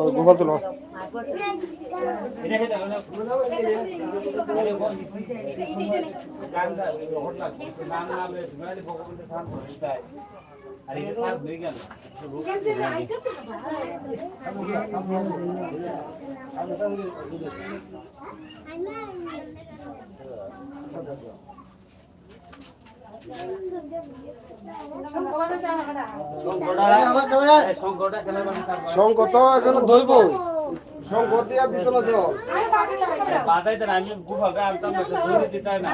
গোপাল তুলো শঙ্খ তো এখানে ধরবো শঙ্খ দিয়া দিত না জল বাজাইতে আমি গুফালটা আনতাম না ধরে দিতে না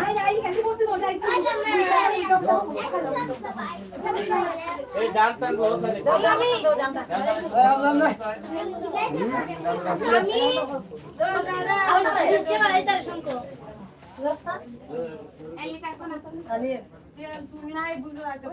এই জানতাম বড় সারি আমি যে বাড়াই তার শঙ্খ রাস্তা এই কাকন আলি তুমি নাই বুঝো আগে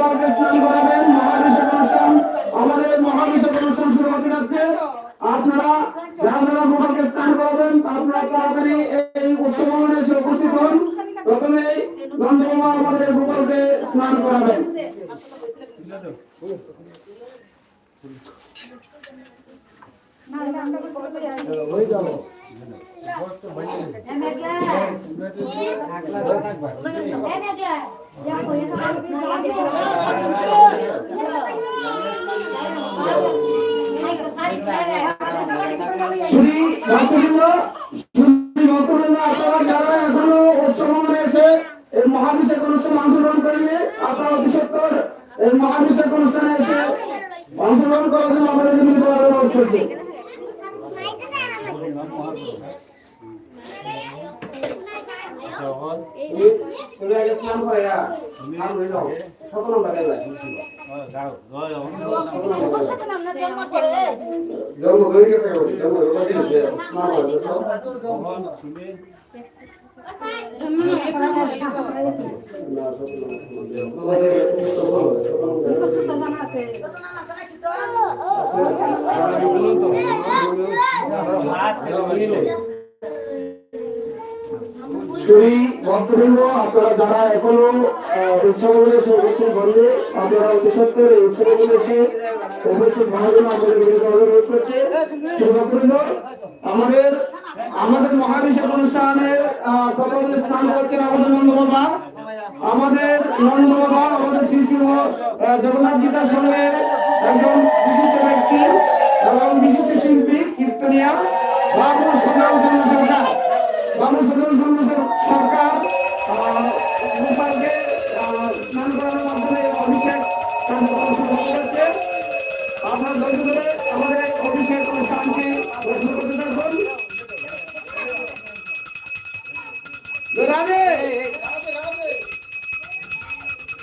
গোপালকে স্নান করাবেন। মহাভিষেক অনুষ্ঠান, আমাদের মহাভিষেক অনুষ্ঠান শুরু হতে যাচ্ছে। আপনারা যারা যারা গোপালকে স্নান করাবেন আপনারা তাড়াতাড়ি এই উৎসব ভবনে এসে উপস্থিত হন। প্রথমেই নন্দমামা আমাদের গোপালকে স্নান করাবেন। মহাভিষেক অনুষ্ঠানে অংশগ্রহণ করেনি আপনারা অতি সত্তর এই মহাভিষেক অনুষ্ঠানে এসে অংশগ্রহণ করার জন্য আমাদের অনুরোধ করছি। স্নান করে জন্ম হয়ে গেছে ভক্তবৃন্দ আপনারা যারা এখনো উৎসবগুলো এসে উপস্থিত হননি আপনারা অতি সত্ত্বর এই উৎসবগুলো এসে উপস্থিত হওয়ার জন্য আমাদের বিনীত অনুরোধ করছে। ভক্তবৃন্দ আমাদের মহাভিষেক অনুষ্ঠানের প্রথমে স্নান করছেন আমাদের নন্দবাবা। আমাদের শ্রী শ্রী জগন্নাথ গীতা সংঘের একজন বিশিষ্ট ব্যক্তি এবং বিশিষ্ট শিল্পী কীর্তনিয়া বাবু সদর সরকার গোপালকে স্নান করানোর মাধ্যমে অভিষেক কার্যক্রম শুরু হয়ে যাচ্ছে। আপনার ধৈর্য ধরে আমাদের অভিষেক অনুষ্ঠানকে দর্শন করতে থাকুন।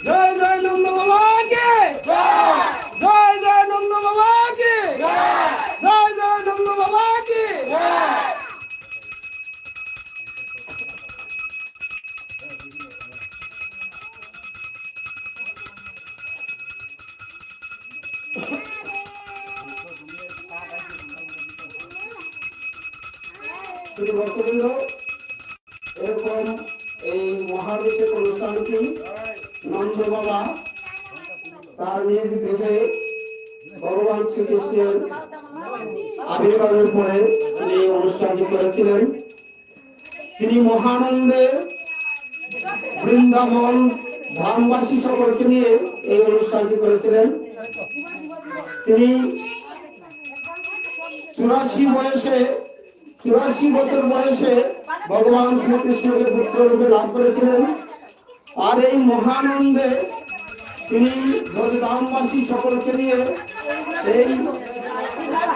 জয় জয় নন্দ বাবাকে, জয় জয় নন্দ বাবাকে, জয় জয় নন্দ বাবাকে। এরকম এই মহাভিষেক অনুষ্ঠানটি নন্দ বাবা তার নিজ গৃহে ভগবান শ্রীকৃষ্ণের আবির্ভাবের পরে তিনি অনুষ্ঠানটি করেছিলেন। তিনি মহানন্দে বৃন্দাবন ধামবাসী সকলকে নিয়ে এই অনুষ্ঠানটি করেছিলেন। তিনি 84 বছর বয়সে ভগবান শ্রীকৃষ্ণকে পুত্র রূপে লাভ করেছিলেন। আর এই মহানন্দে তিনি ধামবাসী সকলকে নিয়ে এই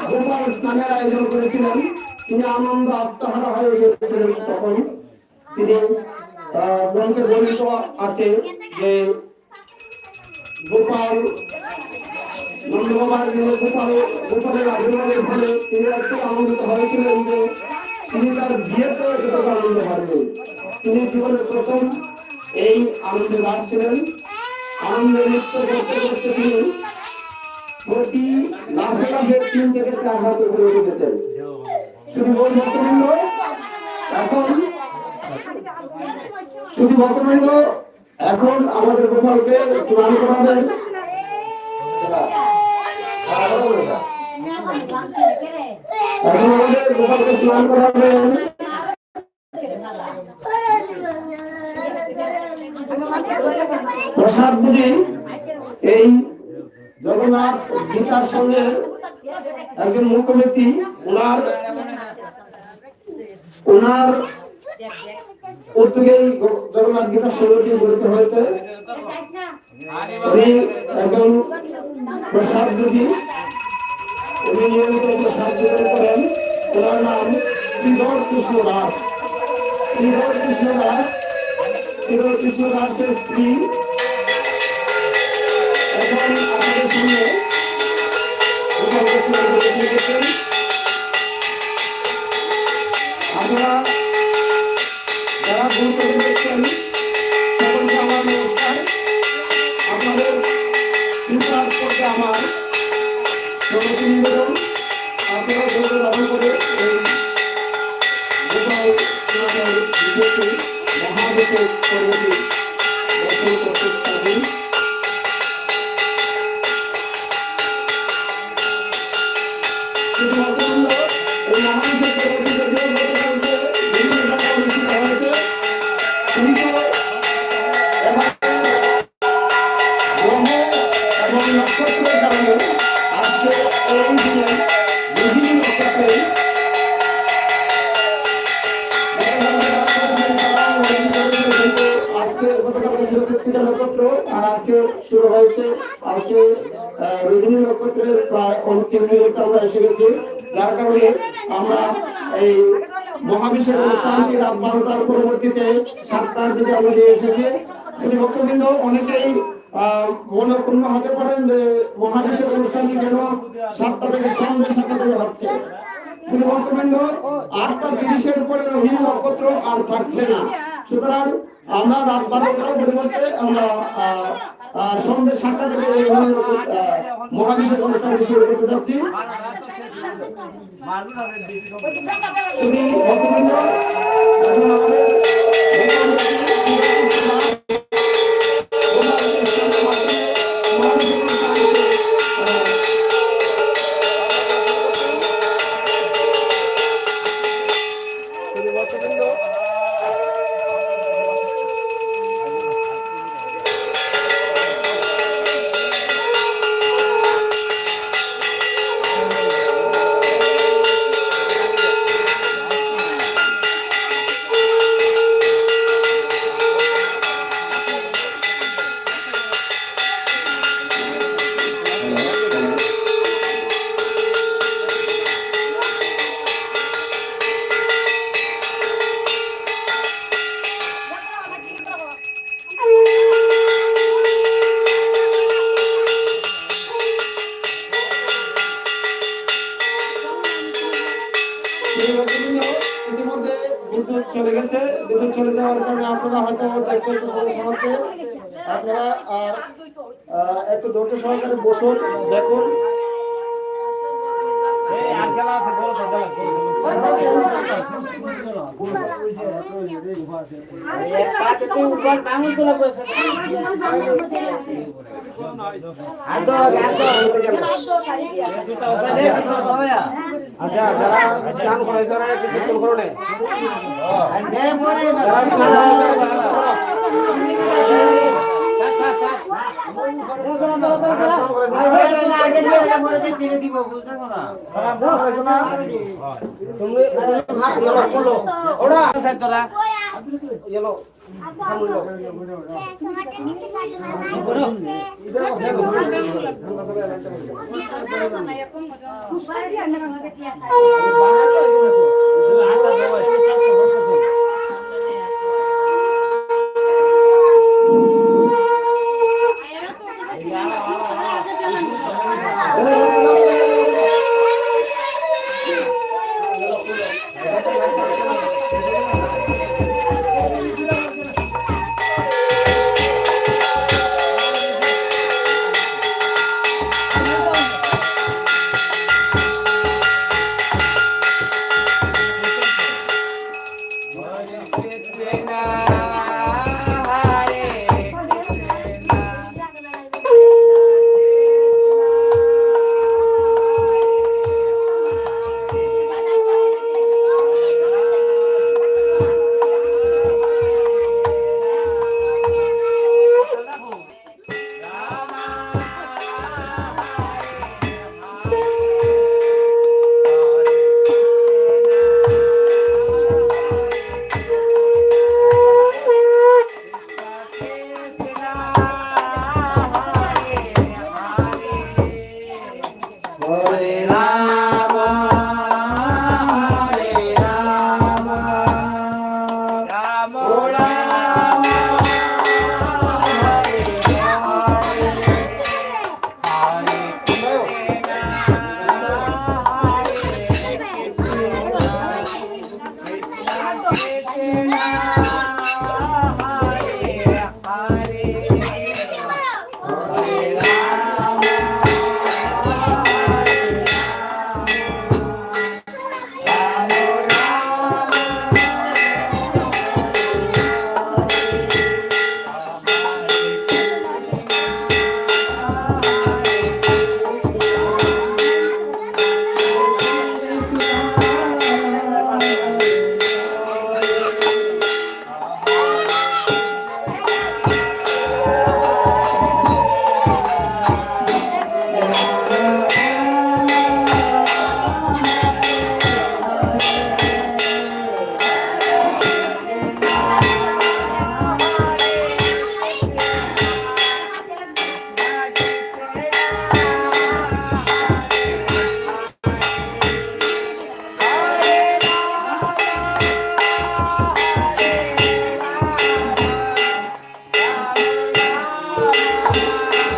গোপাল স্নানের আয়োজন করেছিলেন। তিনি আনন্দ আত্মহারা হয়ে গিয়েছিলেন। তখন তিনি গ্রন্থে বর্ণিত আছে যে গোপাল নন্দ বাবার গোপালের আবির্ভাবের ফলে তিনি একটু আনন্দিত হয়েছিলেন যে তিনি তার বিয়েতে এতটুকু আনন্দ পাননি। তিনি জীবনের প্রথম এই আনন্দে বাড়ছিলেন। আনন্দে নৃত্য করতে করতে তিনি প্রতি লাফে 3 থেকে 4 হাত উপরে উঠে যেতেন। শুধু ভক্তবৃন্দ এখন আমাদের গোপালকে স্নান করাবেন। প্রসাদ বুঝি এই জগন্নাথ গীতার সঙ্গে একজন মুখ্য ব্যক্তি ওনার উদ্যোগে জগন্নাথ গীতা সংঘটি গঠিত হয়েছে। উনি একজন প্রসাদ বুঝি, উনি নিয়মিত প্রসাদ বিতরণ করেন। ওনার নাম শ্রীধর কৃষ্ণ দাস। শ্রীধর কৃষ্ণ দাসের স্ত্রী এখন আপনাদের সঙ্গে আপনারা যারা গুরুত্ব দেখছেন সকলকে আমার নমস্কার। আপনাদের আমার সবাইকে নিবেদন আপনারা ধৈর্য ধারণ করে এই গোপাল বিশেষে মহাদেশের পর্বটি দর্শন করতে থাকুন। এই মহাদেশের পর্বটি বিভিন্ন জায়গায় অনুষ্ঠিত হয়েছে কিন্তু এবং নক্ষত্রের কারণে আজকে এই দিনে বিভিন্ন নক্ষত্রে আজকে প্রত্যেকটা নক্ষত্র আর আজকে শুরু হয়েছে আজকে রোহিণী নক্ষত্রের প্রায় অন্তিম মিনিটে আমরা এসে গেছি, যার কারণে আমরা এই মহাবিশ্বের অনুষ্ঠানটি রাত 12টার পরবর্তীতে 7টার দিকে আমরা দিয়ে এসেছি। যদি ভক্তবৃন্দ অনেকেই মনে পূর্ণ হতে পারেন যে মহাবিশ্বের অনুষ্ঠানটি যেন 7টা থেকে সন্ধ্যে 7টা থেকে হচ্ছে, কিন্তু ভক্তবৃন্দ 8:30-এর পরে রোহিণী নক্ষত্র আর থাকছে না। সুতরাং আমরা রাত 12টার পরিবর্তে আমরা সন্ধ্যে 7টা থেকে মহাবিশ্বের অনুষ্ঠানটি শুরু করতে যাচ্ছি। ইতিমধ্যে বিদ্যুৎ চলে গেছে, বিদ্যুৎ চলে যাওয়ার কারণে আপনারা হয়তো দেখতে একটু সমস্যা হচ্ছে। আপনারা একটু ধৈর্য সহকারে বসুন, দেখুন। আচ্ছা, যারা স্নান করেছে না একটু কীর্তন করো না, যারা স্নান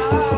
Hare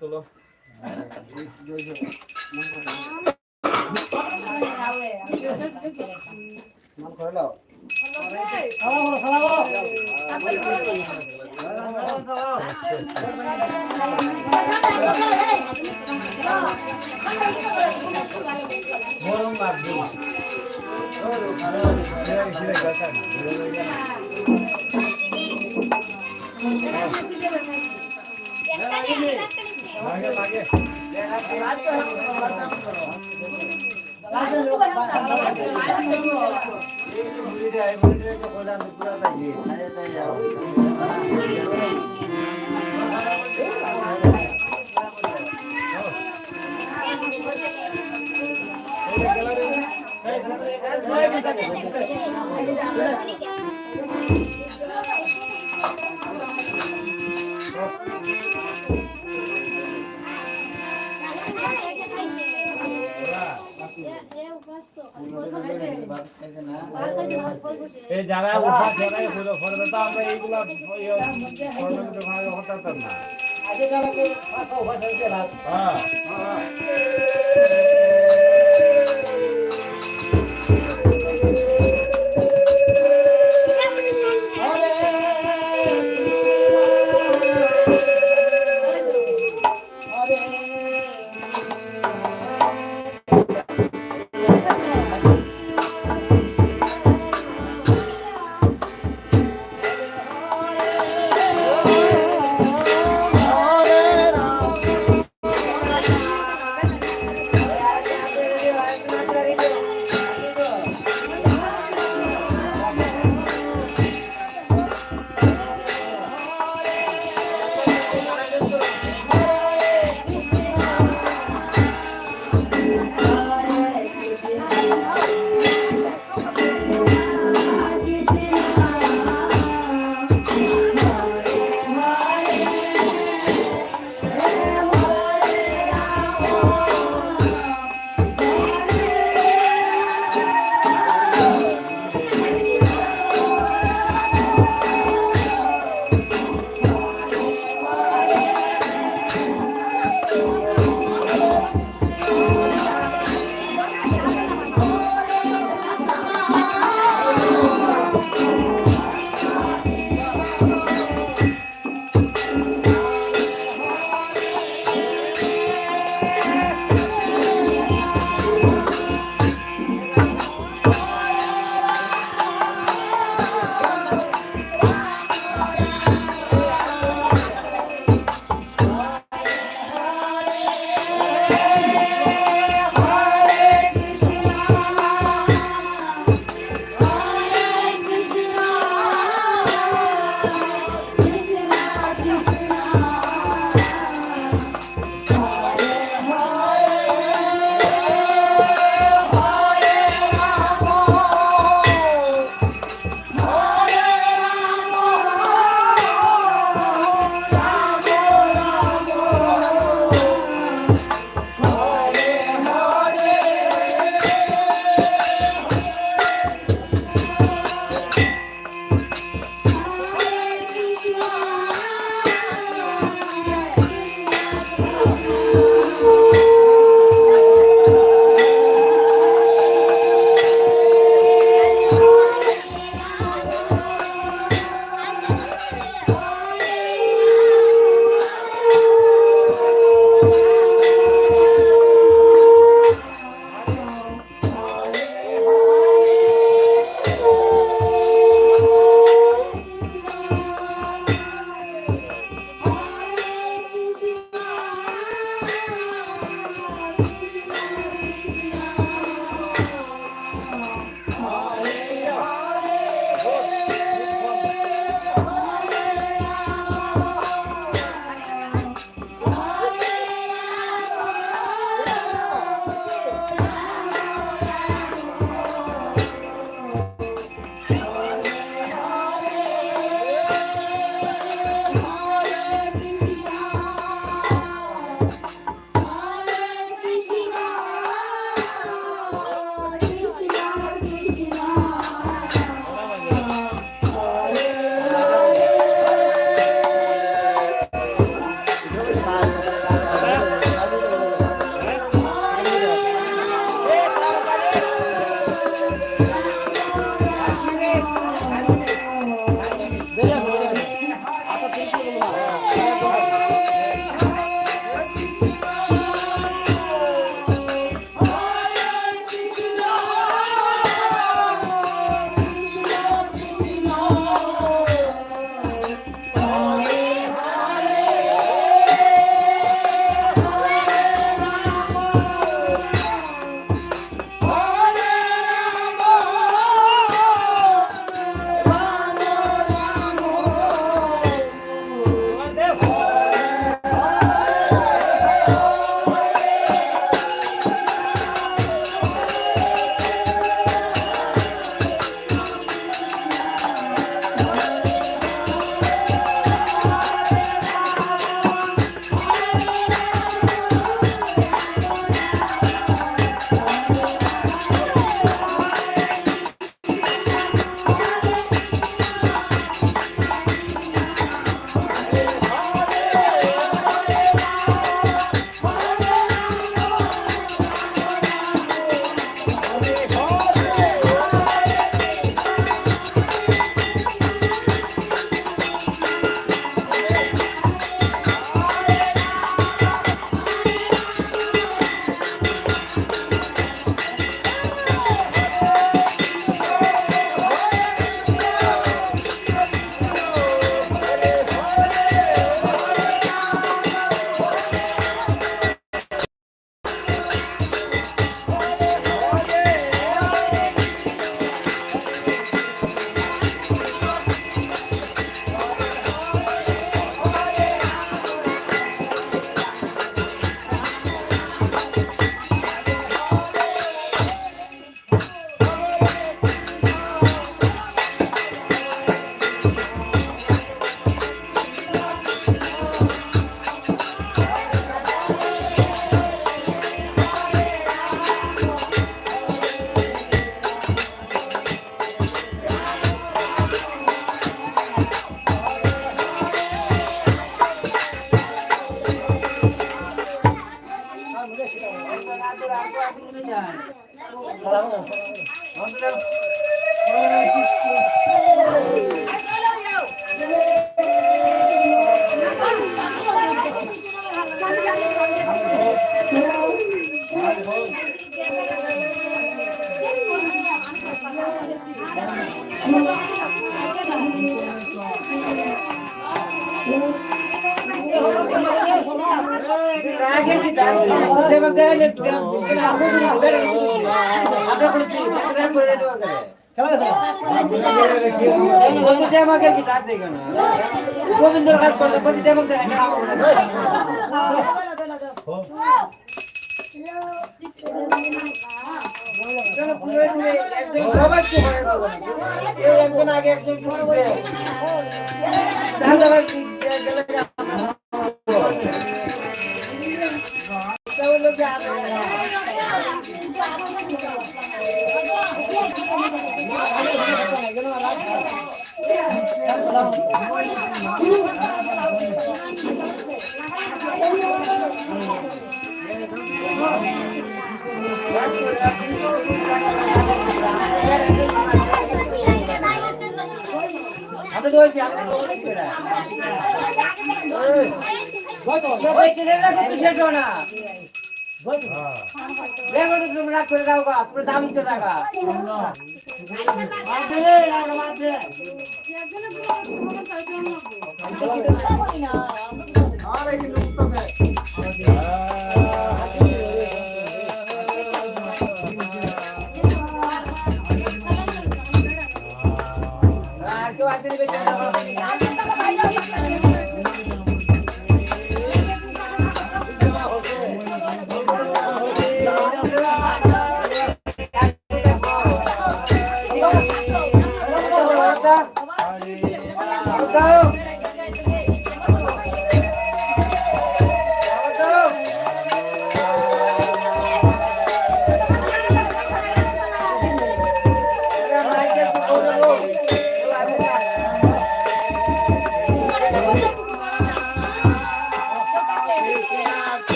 তোলো নাম করে দাও এই যারা উঠা যারা হলো ফরবে তো আমরা এইগুলা ফরবে তো ভালো হতাম না আগে যারাকে ফাঁকা উঠা দিয়ে রাখ হ্যাঁ Krishna গোবিন্দর কাজ করতে পারছি দেবক একজন আগে একজন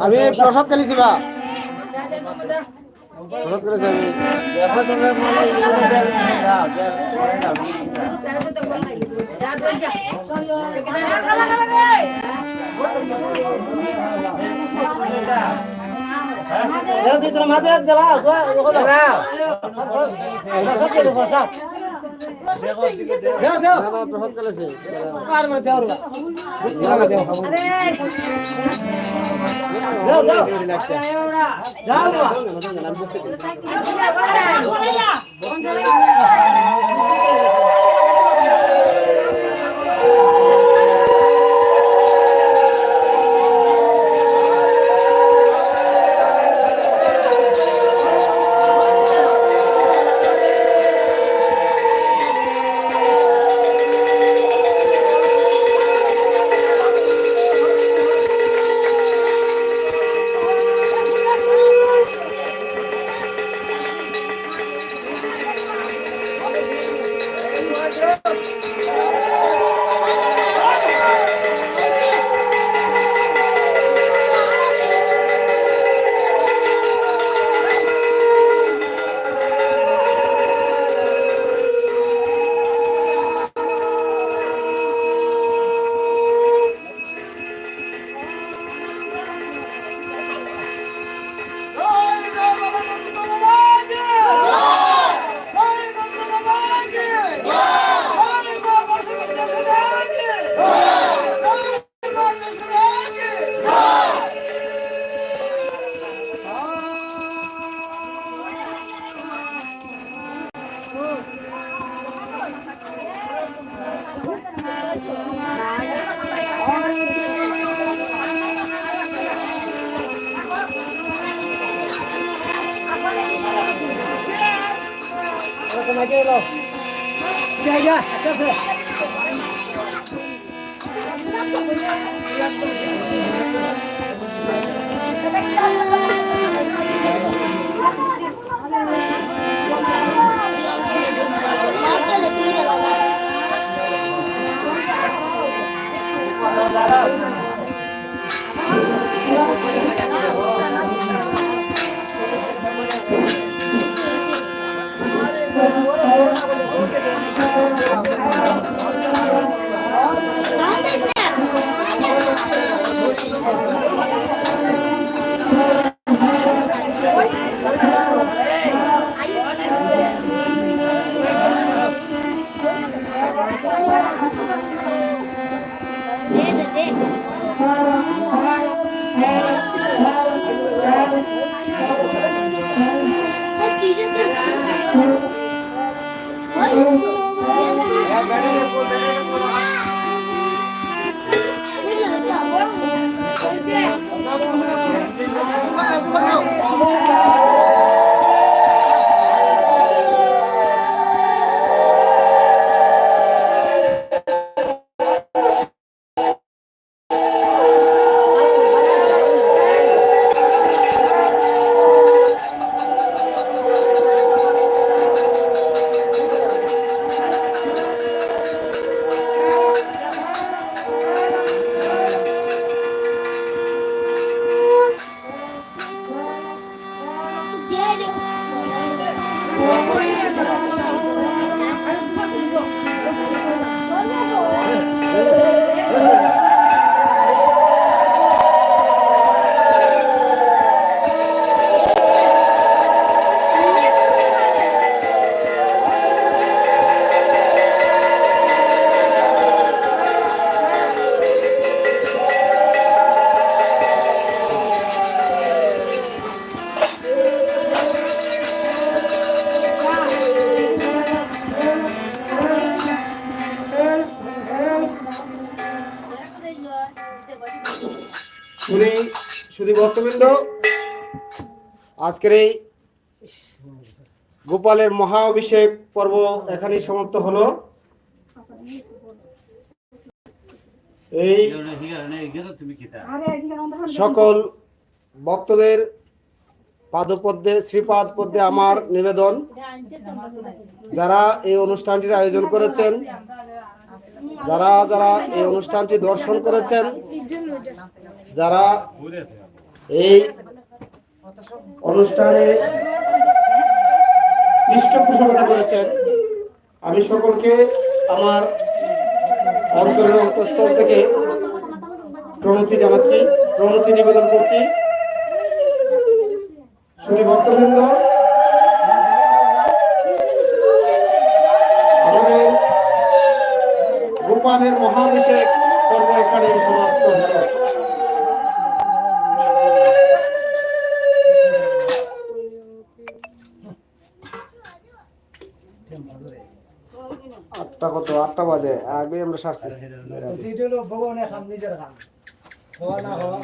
আমি প্রসাদ খেলেছি বা প্রসাদ করেছি আমি প্রসাদ খেলেছি শুধু ভক্তবৃন্দ, আজকের এই গোপালের মহা অভিষেক পর্ব এখানেই সমাপ্ত হলো। এই সকল ভক্তদের পাদপদ্মে শ্রীপাদ পদ্মে আমার নিবেদন, যারা এই অনুষ্ঠানটির আয়োজন করেছেন যারা যারা এই অনুষ্ঠানটি দর্শন করেছেন, যারা এই অনুষ্ঠানে পৃষ্ঠপোষকতা করেছেন, আমি সকলকে আমার অন্তরের অন্তঃস্থল থেকে প্রণতি জানাচ্ছি, প্রণতি নিবেদন করছি। শুধু ভক্তবৃন্দ, আমাদের গোপালের মহাভিষেক পর্ব এখানে সমাপ্ত হল। আটটা বাজে আগে আমরা সারছি। সেটা হলো ভগবানের খাম, নিজের খাম। হওয়া না হওয়া